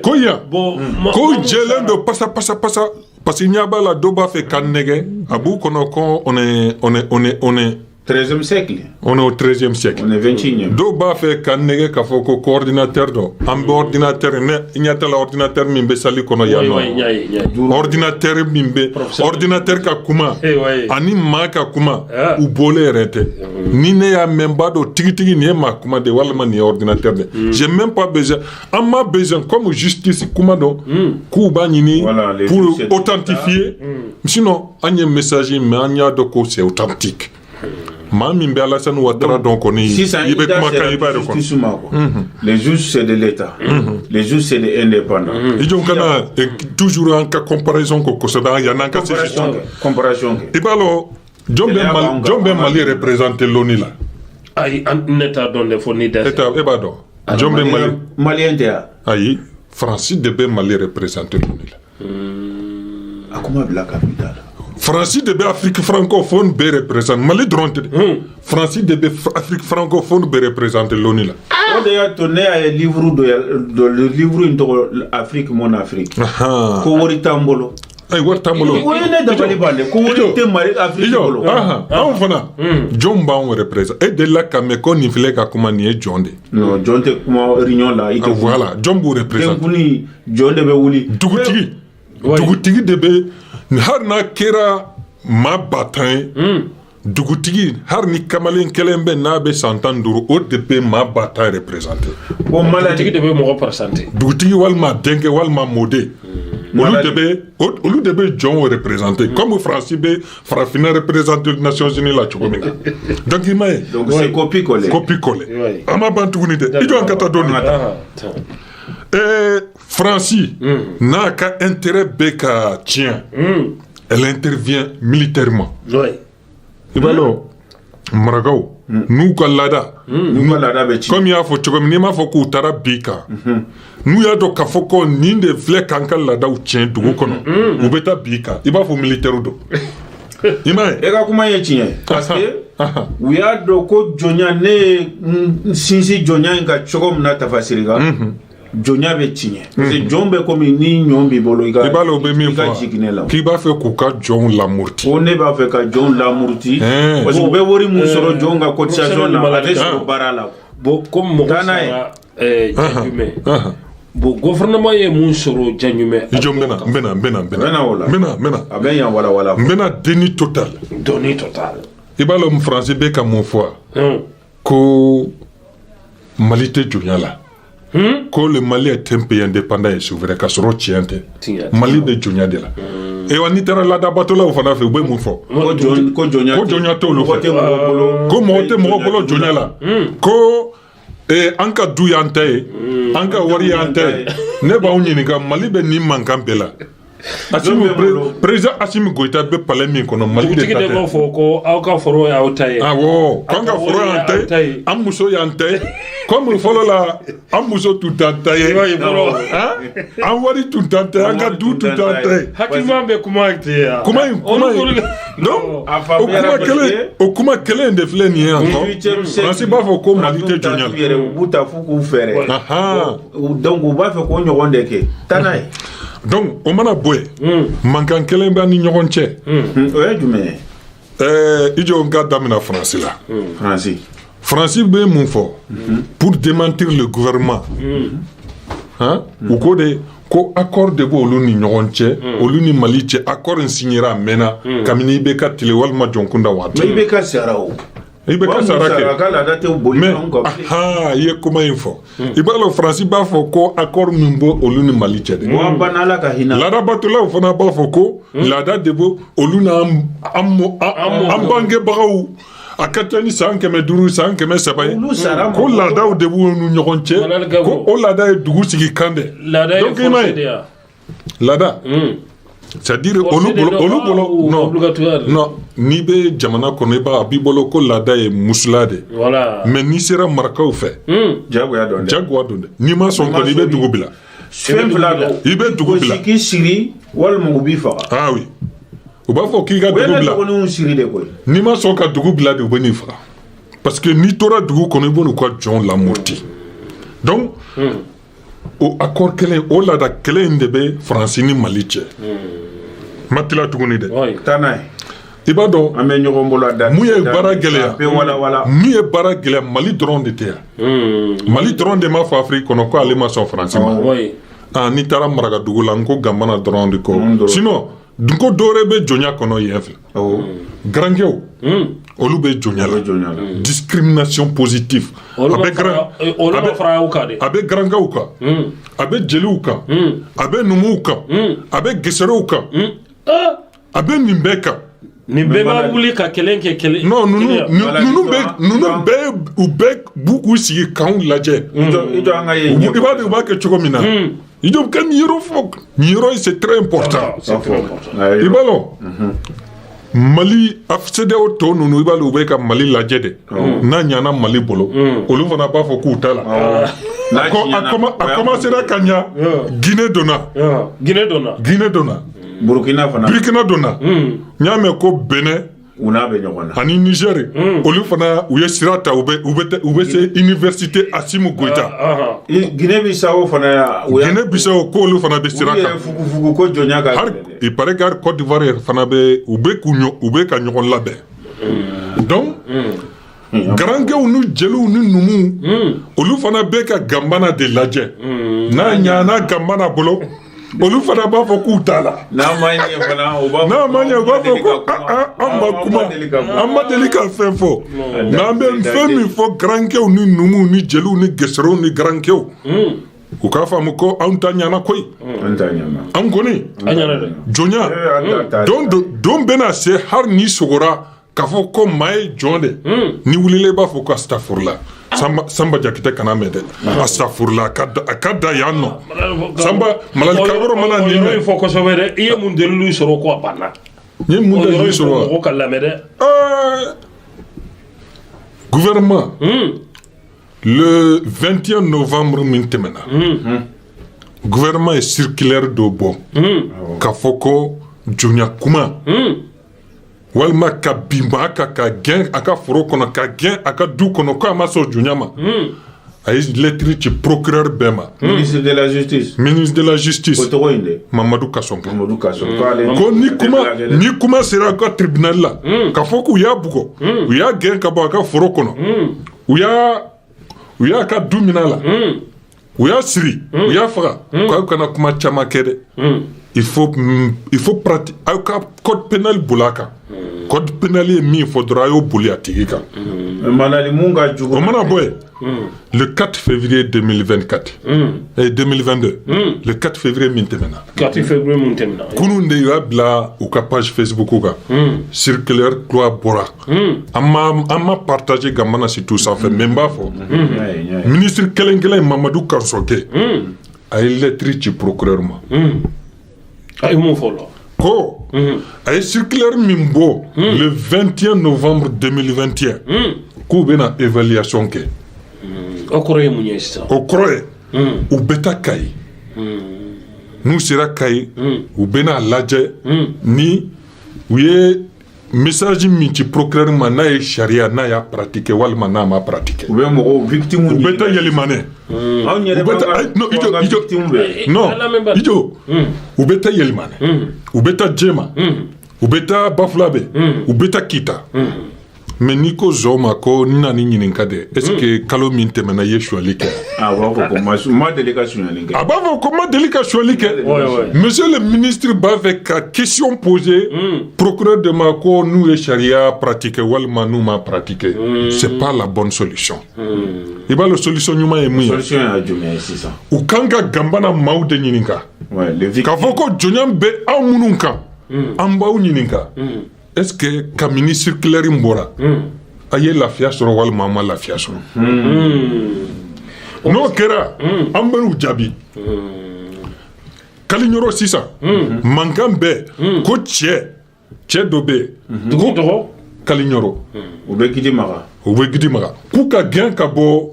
Koya. Ko jelen do passa. Parce qu'il n'y a pas la doba fait kanege. Abou konoko on est 13e siècle. On est au 13e siècle. On est 21e. Doba fait kanege kafoko coordinateur do. Ambe ordinateur ne nyata la ordinateur mimbe sali kono yano. Ordinateur mimbe ordinateur ka kuma. Ani ma ka kuma u bolé rete. Ni ne ya memba do tigi ni ma kuma de walma ni ordinateur de. J'ai même pas besoin. On m'a besoin comme justice kuma do. Ku ba ni pour authentifier. Sinon anye messager mais anya do ko c'est authentique. Mami mbe Alassane Ouattara donc on est les juges c'est de l'État, les juges c'est des indépendants. Ils ont toujours en cas comparaison que ça dans y en a cas comparaison. Et bah alors Jombe Mali représente l'ONU là. Ay en état donné foni des. État et bah donc Jombe Mali india. Ayi Francis Debé Mali représente l'ONU là. Akuma la capitale. Francis Debé Afrique francophone be représente Mali dronte. Francis Debé Afrique francophone be représente l'ONU là. On a tourné un livre de le livre de Afrique mon Afrique. Ko wori tambolo. Ay wori tambolo. Ko ne da bali bande ko wori te mari Afrique bolo. On fana. Jomba on représente et de là Kameko ni file ka kuma ni e jonde. Non, jonte kuma réunion là ite. Voilà, Jombo représente. Kuni jonde be wuli. Dugutigi Debé har na kera ma batan dugutigi har ni kamalen kelembe na be santanduru o de be ma batan représenté bon maladie de be mo représenté dugutigi walma denke walma modé olu de be John représenté comme Francis be Farafina représenté les Nations Unies la chokomina donc il m'a donc c'est copie collé ama bantuguni de ido ankata doni Francis n'a qu'un intérêt beka tien. Elle intervient militairement. Ibalo Maragao nous kalada comme il y a faut comme ni ma faut ko tara bika nous ya do kafoko ninde vle kankal lada ou tien dugo kono ou beta bika iba faut militaire do imay ega kuma ye tien parce que we are do ko jonya ne sinsi jonya nga chogom na tafasiriga Jonya be tiɲɛ parce que jɔn bɛ komi ni ɲɔn b'i bolo i ka jiginɛ la k'i b'a fɛ k'u ka jɔnw lamurti ko ne b'a fɛ ka jɔnw lamurti parce que u bɛ wari mun sɔrɔ jɔn ka cotisation na a tɛ sɔrɔ baara la bon comme mɔgɔ sara Janjumɛ bon gouvernement ye mun sɔrɔ Janjumɛ i jɔ n bɛna a bɛ yan walawala n bɛna déni total i b'a lɔn Fransi bɛ ka mun fɔ ko Mali tɛ jonya la ko le Mali est un pays indépendant et souverain ka sɔrɔ tiɲɛ tɛ Mali bɛ jonya de la et wa n'i taara laadabatolaw fana fɛ u bɛ mun fɔ ko jonya t'olu fɛ ko mɔgɔ tɛ mɔgɔ bolo jonya la ko an ka du y'an ta ye an ka wari y'an ta ye ne b'aw ɲininka Mali bɛ nin mankan bɛɛ la président Assimi Goïta bɛ palais min kɔnɔ Mali de ta tɛ dugutigi de b'a fɔ ko aw ka foro y'aw ta ye awɔ k'an ka foro y'an ta ye an muso y'an ta ye comme fɔlɔ la an muso tun t'an ta ye an wari tun t'an ta ye an ka du tun t'an ta ye hakilima bɛ kuma ten kuma in donc o kuma kelen de filɛ nin ye yan Fransi b'a fɔ ko Mali tɛ jonya la u b'u ta fo k'u fɛɛrɛ donc u b'a fɛ k'o ɲɔgɔn de kɛ taa n'a ye donc o mana bɔ yen mankan kelen b'a ni ɲɔgɔn cɛ o ye jumɛn ye i jɔ n ka damina Fransi la Fransi bɛ mun fɔ pour démentir le gouvernement u ko de ko accord de b'olu ni ɲɔgɔn cɛ olu ni Mali cɛ accord in signera a mɛnna kabini i bɛ ka tile walima jɔnkunda waati i bɛ ka sara o i bɛ ka sara kɛ mais i ye kuma in fɔ i b'a dɔn Fransi b'a fɔ ko accord min bɔ olu ni Mali cɛ de laadabatolaw fana b'a fɔ ko laada de bɔ olu n'an bangebagaw a ka ca ni san 500 san 300 ye ko laadaw de b'u ni ɲɔgɔn cɛ ko o laada ye dugu sigi kan de donc i ma ye laada c'est-à-dire olu bolo non n'i bɛ jamana kɔnɔ i b'a a b'i bolo ko laada ye musula de mais n'i sera marakaw fɛ jagoya don dɛ n'i ma sɔn kɔni i bɛ dugu bila fɛn fila don i bɛ dugu bila k'i siri walima u b'i faga ah oui u b'a fɔ k'i ka dugu bila n'i ma sɔn ka dugu bila de u bɛ n'i faga parce que n'i tora dugu kɔnɔ i b'olu ka jɔn lamurti donc o accord kelen o laada kelen de bɛ faransi ni mali cɛ ma tila tuguni dɛ taa n'a ye i b'a dɔn an bɛ ɲɔgɔn bolo da mun ye baara gɛlɛya wala mun ye baara gɛlɛya mali dɔrɔn de tɛ yan mali dɔrɔn de ma fɔ afiriki kɔnɔ ko ale ma sɔn faransi ma n'i taara marakadugu la n ko ganbana dɔrɔn de kɔ sinon dunko dɔwɛrɛ bɛ jɔnya kɔnɔ yen fɛ garankɛw olu bɛ jɔnya la discrimination positive a bɛ garankaw kan a bɛ jeliw kan a bɛ numuw kan a bɛ geseraw kan a bɛ nin bɛɛ kan nin bɛɛ b'a wuli ka kelen kɛ kelen non ninnu bɛɛ u bɛɛ b'u k'u sigi k'anw lajɛ i b'a dɔn u b'a kɛ cogo min na i jɔ ka nin yɔrɔ fɔ nin yɔrɔ c'est très important i b'a dɔn mali CEDEAO tɔ ninnu i b'a dɔn u bɛ ka mali lajɛ de n'a ɲana mali bolo olu fana b'a fɔ k'u ta la a commencera ka ɲa Guinée donna Burkina donna n y'a mɛn ko Benin u n'a bɛ ɲɔgɔn na ani Niger olu fana u ye sira ta u bɛ se université Assimi Goïta Guinée Bissau fana Guinée Bissau ko olu fana bɛ sira kan fugu ko jɔnya ka il paraît que Côte d'Ivoire fana bɛ u bɛ ka ɲɔgɔn labɛn donc garankɛw ni jeliw ni numu olu fana bɛ ka ganbana de lajɛ n'a ɲana ganbana bolo olu fana b'a fɔ k'u t'a la n'a ma ɲɛ u b'a fɔ ko an ma deli ka fɛn fɔ mais an bɛ fɛn min fɔ garankɛw ni numuw ni jeliw ni geseraw ni garankɛw u k'a faamu ko anw ta ɲana koyi an kɔni jɔnya don bɛna se hali n'i sogora k'a fɔ ko maa ye jɔn de ni wulila i b'a fɔ ko astafurla Samba Jakite kana mɛn dɛ astafurla a ka da yan nɔ Samba malalikayɔrɔ mana nin mɛn fɔ kosɛbɛ dɛ i ye mun deliliw sɔrɔ ko a banna n ye mun deliliw sɔrɔ mɔgɔ ka lamɛn dɛ gouvernement le 21 novembre min tɛmɛna gouvernement ye circulaire dɔ bɔ k'a fɔ ko jɔnya kuma walima ka binba ka gɛn a ka foro kɔnɔ ka gɛn a ka du kɔnɔ ko a ma sɔn jɔnya ma a ye lettre ci procureur bɛɛ ma ministre de la justice o tɔgɔ in de Mamadou Kasonga ko ni kuma sera a ka tribunal la k'a fɔ k'u y'a bugɔ u y'a gɛn ka bɔ a ka foro kɔnɔ u y'a ka du minɛ a la u y'a siri u y'a faga k'aw kana kuma caman kɛ dɛ il faut pratiquer aw ka code pénal bol'a kan code pénal ye min fɔ dɔrɔn a y'o boli a tigi kan o mana bɔ yen le 4 février 2024 et 2022 le 4 février min tɛmɛna kunun de y'a bila u ka page Facebook kan circulaire loi bɔra an ma partager ganbana si tout sanfɛ mais n b'a fɔ ministre kelen Mamadou Kasonga a ye lettre ci procureur ma a ye mun fɔ la ko a ye circulaire min bɔ le 21 novembre 2021 k'u bɛna évaluation kɛ o kɔrɔ ye mun ye sisan o kɔrɔ ye u bɛ taa Kayi n'u sera Kayi u bɛna lajɛ ni u ye message min ci procureur ma n'a ye sariya n'a y'a pratiquer walima n'a ma pratiquer u bɛ mɔgɔw victime u bɛ taa yɛlɛmanɛ anw yɛrɛ b'a victime bɛ ijo u bɛ taa yɛlɛmanɛ u bɛ taa Jema u bɛ taa Bafulabe u bɛ taa Kita mais n'i ko zɔn ma ko n na ni ɲininka de est ce que kalo min tɛmɛna i ye suɲɛli kɛ a b'a fɔ ko ma deli ka suɲɛli kɛ a b'a fɔ ko ma deli ka suɲɛli kɛ monsieur le ministre b'a fɛ ka question poser procureur de ma ko n'u ye sariya pratiquer walima n'u ma pratiquer c'est pas la bonne solution i b'a dɔn solution ɲuman ye mun ye solution ye jumɛn ye sisan u kan ka ganbana maaw de ɲininka k'a fɔ ko jɔnya bɛ aw minnu kan an b'aw ɲininka est-ce que ka ministre circulaire in bɔra a ye lafiya sɔrɔ walima a ma lafiya sɔrɔ n'o kɛra an bɛ n'u jaabi Kaliɲɔrɔ sisan mankan bɛɛ ko cɛ dɔ bɛ yen ko Kaliɲɔrɔ u bɛ Gidi Maga k'u ka gɛn ka bɔ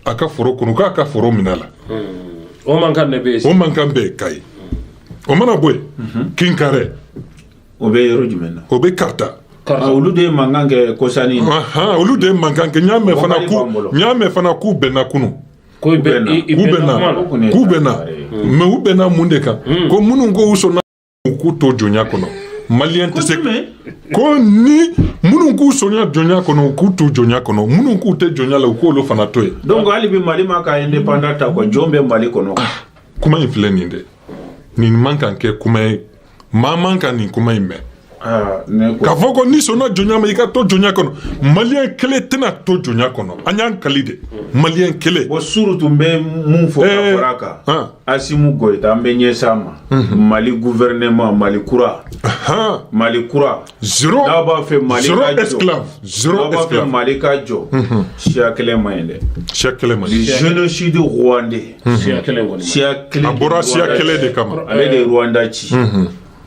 a ka foro kɔnɔ k'a ka foro minɛ a la o mankan bɛ yen Kayi o mana bɔ yen Kinkare o bɛ yɔrɔ jumɛn na o bɛ Karta olu de ye mankan kɛ Kɔsani olu de ye mankan kɛ n y'a mɛn fana k'u bɛnna kunun k'u bɛnna mais u bɛnna mun de kan ko minnu ko u sɔnna k'u to jɔnya kɔnɔ maliyɛn tɛ se ko ni minnu k'u sɔnna jɔnya kɔnɔ k'u to jɔnya kɔnɔ minnu k'u tɛ jɔnya la u k'olu fana to yen. donc hali bi Mali ma ka indépendant ta quoi jɔn bɛ Mali kɔnɔ. kuma in filɛ nin dɛ nin man kan kɛ kuma ye maa man kan nin kuma in mɛn. k'a fɔ ko ni sɔnna jɔnya ma i ka to jɔnya kɔnɔ maliyɛn kelen tɛna to jɔnya kɔnɔ an y'an kali de maliyɛn kelen. bon suru tun bɛ mun fɔ ka fara a kan Asimu Goyita an bɛ ɲɛsin a ma Mali gouvernement Mali kura zéro n'a b'a fɛ Mali ka jɔ zéro n'a b'a fɛ Mali ka jɔ siya kelen ma ɲi dɛ siya kelen ma ɲi génocide rwandais siya kelen kɔni siya kelen a bɔra siya kelen de kama ale de ye Rwanda ci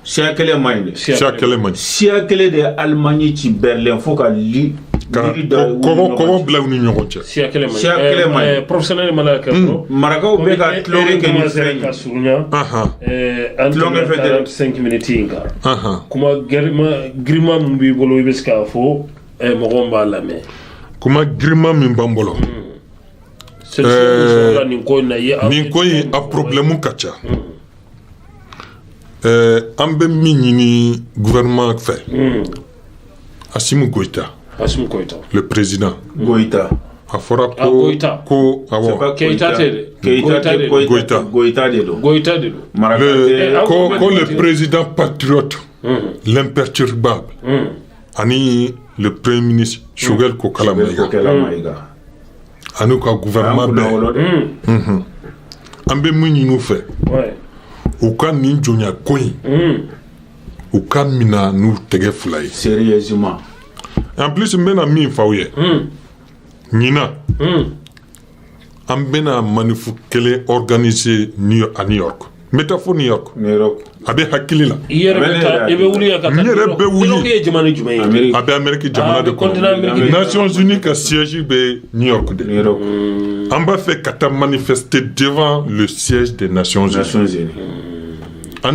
siya kelen ma ɲi dɛ siya kelen ma ɲi siya kelen de ye Allemagne ci Berlin fo ka kɔgɔ bila u ni ɲɔgɔn cɛ siya kelen ma ɲi professionnel ma la kɛ marakaw bɛ ka tulonkɛ kɛ ni fɛn ka surunya an tulonkɛ fɛ 45 minutes in kan kuma girima min b'i bolo i bɛ se k'a fɔ mɔgɔw b'a lamɛn kuma girima min b'an bolo nin ko in a problème ka ca an bɛ min ɲini gouvernement fɛ Asimu Goyita le président Goyita a fɔra ko Keita de don ko le président patriote l'imperturbable ani le premier ministre Choguel Kokala Maïga ani ka gouvernement bɛɛ an bɛ min ɲini u fɛ u ka nin jɔnya ko in u ka mina n'u tɛgɛ fila ye sérieusement en plus n bɛna min f'aw ye ɲinan an bɛna manifu kelen organiser à New York n bɛ taa fo New York a bɛ hakili la i yɛrɛ bɛ wuli ka taa n yɛrɛ bɛ wuli ye jamana jumɛn ye a bɛ Amérique jamana de kɔnɔ Nations Unies ka siège bɛ New York de an b'a fɛ ka taa manifester devant le siège des Nations Unies i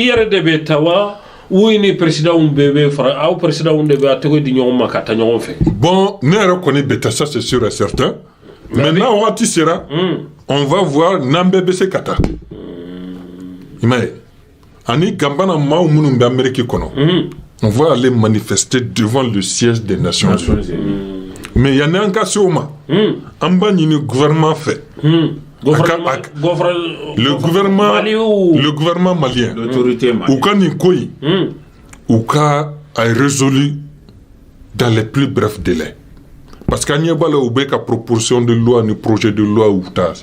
yɛrɛ de bɛ taa wa ou ni président bɛɛ bɛ fara aw président de bɛ a tɔgɔ di ɲɔgɔn ma ka taa ɲɔgɔn fɛ bon ne yɛrɛ kɔni bɛ taa ça c'est sûr et certain maintenant waati sera on va voir n'an bɛɛ bɛ se ka taa i m'a ye ani ganbana maaw minnu bɛ Amérique kɔnɔ on va aller manifester devant le siège des Nations Unies mais yanni an ka se o ma an b'a ɲini gouvernement fɛ le gouvernement malien ou ka nin ko in u ka a résolu dans les plus brefs délais parce que an ɲɛ b'a la u bɛ ka proposition de loi ni projet de loi u ta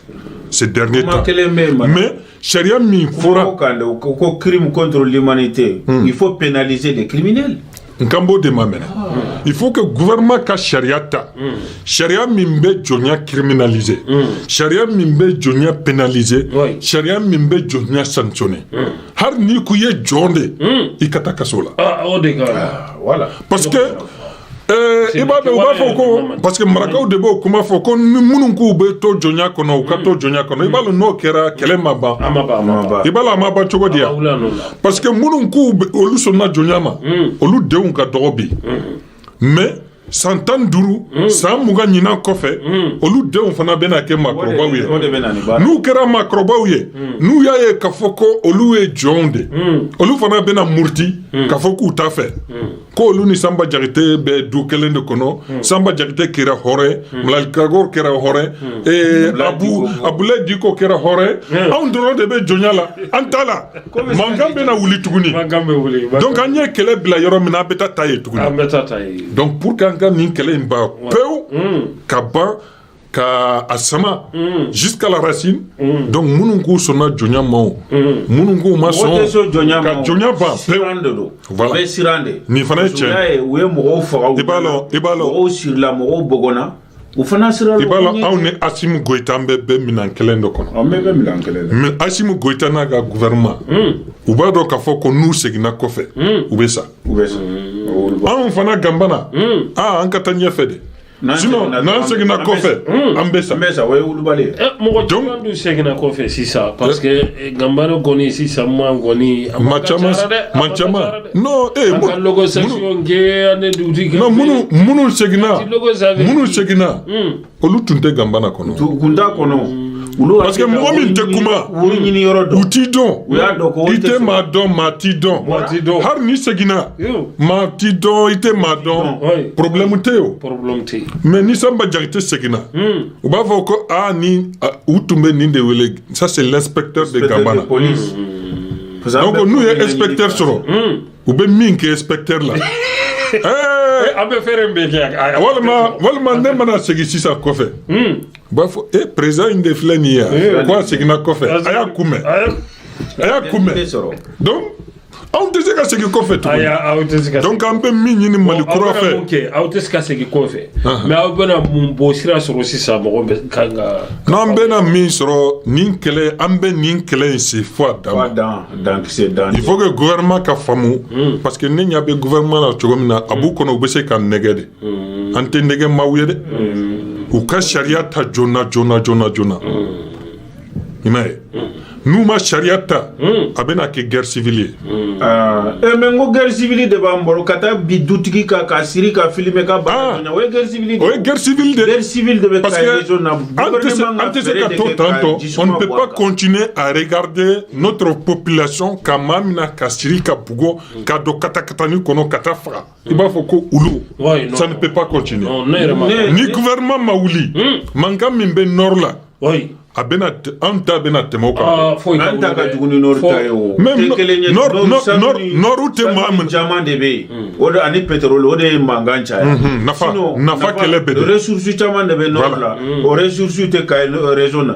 ces derniers temps mais sariya min fɔra ko crime contre l'humanité il faut pénaliser les criminels Nkambo de Mamena. Il faut que le gouvernement ka charia ta. Charia mimbe jonia criminalisé. Charia mimbe jonia pénalisé. Charia mimbe jonia sanctionné. Har ni kuye jonde ikata kasola. Voilà. Parce que parce que marakaw de bo kuma fɔ ko ni minnu k'u bɛ to jɔnya kɔnɔ u ka to jɔnya kɔnɔ i b'a dɔn n'o kɛra kɛlɛ ma ban i b'a dɔn a ma ban cogo di yan parce que minnu k'u olu sɔnna jɔnya ma olu denw ka dɔgɔ bi mais san 15 san 20 ɲinan kɔfɛ olu denw fana bɛna kɛ maakɔrɔbaw ye n'u kɛra maakɔrɔbaw ye n'u y'a ye k'a fɔ ko olu ye jɔnw de olu fana bɛna muruti k'a fɔ k'u t'a fɛ ko olu ni Samba Jagite bɛ du kelen de kɔnɔ Samba Jagite kɛra hɔrɔn Malal Kagor kɛra hɔrɔn Abulaye Diko kɛra hɔrɔn anw dɔrɔn de bɛ jɔnya la an t'a la mankan bɛna wuli tuguni donc an ye kɛlɛ bila yɔrɔ min na an bɛ taa yen tuguni donc pour que an ka nin kɛlɛ in ban pewu ka ban ka a sama jusqu'à la racine donc minnu k'u sɔnna jɔnya ma o minnu k'u ma sɔn ka jɔnya ban pewu voilà nin fana ye tiɲɛ ye u ye mɔgɔw faga i b'a dɔn mɔgɔw sirila mɔgɔw bɔgɔna u fana sira i b'a dɔn anw ni Asimu Goyita an bɛɛ minɛn kelen de kɔnɔ an bɛɛ bɛ minɛn kelen de mais Asimu Goyita n'a ka gouvernement u b'a dɔn k'a fɔ ko n'u seginna kɔfɛ u bɛ sa anw fana ganbana an ka taa ɲɛfɛ de sinon n'an seginna kɔfɛ an bɛ sa o ye wulibali ye mɔgɔ caman dun seginna kɔfɛ sisan parce que Gambaro kɔni sisan man kɔni a man ca dɛ non an ka localisation kɛ an ni dugutigi non minnu seginna olu tun tɛ Gambana kɔnɔ kun t'a kɔnɔ parce que mɔgɔ min tɛ kuma u t'i dɔn i tɛ maa dɔn maa t'i dɔn hali ni seginna maa t'i dɔn i tɛ maa dɔn problème tɛ yen mais ni Samba Diakité seginna u b'a fɔ ko ni u tun bɛ nin de wele ça c'est l'inspecteur de Gambana donc n'u ye inspecteur sɔrɔ u bɛ min kɛ inspecteur la an bɛ fɛɛrɛ bɛɛ kɛ walima ne mana segin sisan kɔfɛ u b'a fɔ président in de filɛ nin ye yan ko a seginna kɔfɛ a y'a kunbɛn donc anw tɛ se ka segin kɔfɛ tuguni donc an bɛ min ɲini Mali kura fɛ aw tɛ se ka segin kɔfɛ mais aw bɛna mun bɔ sira sɔrɔ sisan mɔgɔ bɛ kan ka n'an bɛna min sɔrɔ nin kɛlɛ an bɛ nin kɛlɛ in se fo a dan il faut que gouvernement ka faamu parce que ne ɲɛ bɛ gouvernement la cogo min na a b'u kɔnɔ u bɛ se ka nɛgɛ de an tɛ nɛgɛ maaw ye dɛ u ka sariya ta joona i m'a ye n'u ma sariya ta a bɛna kɛ guerre civile ye mais n ko guerre civile de b'an bolo ka taa bi dutigi kan ka siri ka filmer ka baara o ye guerre civile de o ye guerre civile de guerre civile de bɛ parce que an tɛ se ka to tantɔ on ne peut pas continuer à regarder notre population ka maa min na ka siri ka bugɔ ka don katakatani kɔnɔ ka taa faga i b'a fɔ ko ulu ça ne peut pas continuer ni gouvernement ma wuli mankan min bɛ nord la a bɛna an ta bɛna tɛmɛ o kan an ta ka jugu ni nord ta ye o nord tɛ maa min caman de bɛ yen o de ani pétrole o de ye mankan caya nafa kɛlɛ bɛ ressources caman de bɛ nord la o ressources tɛ ka région na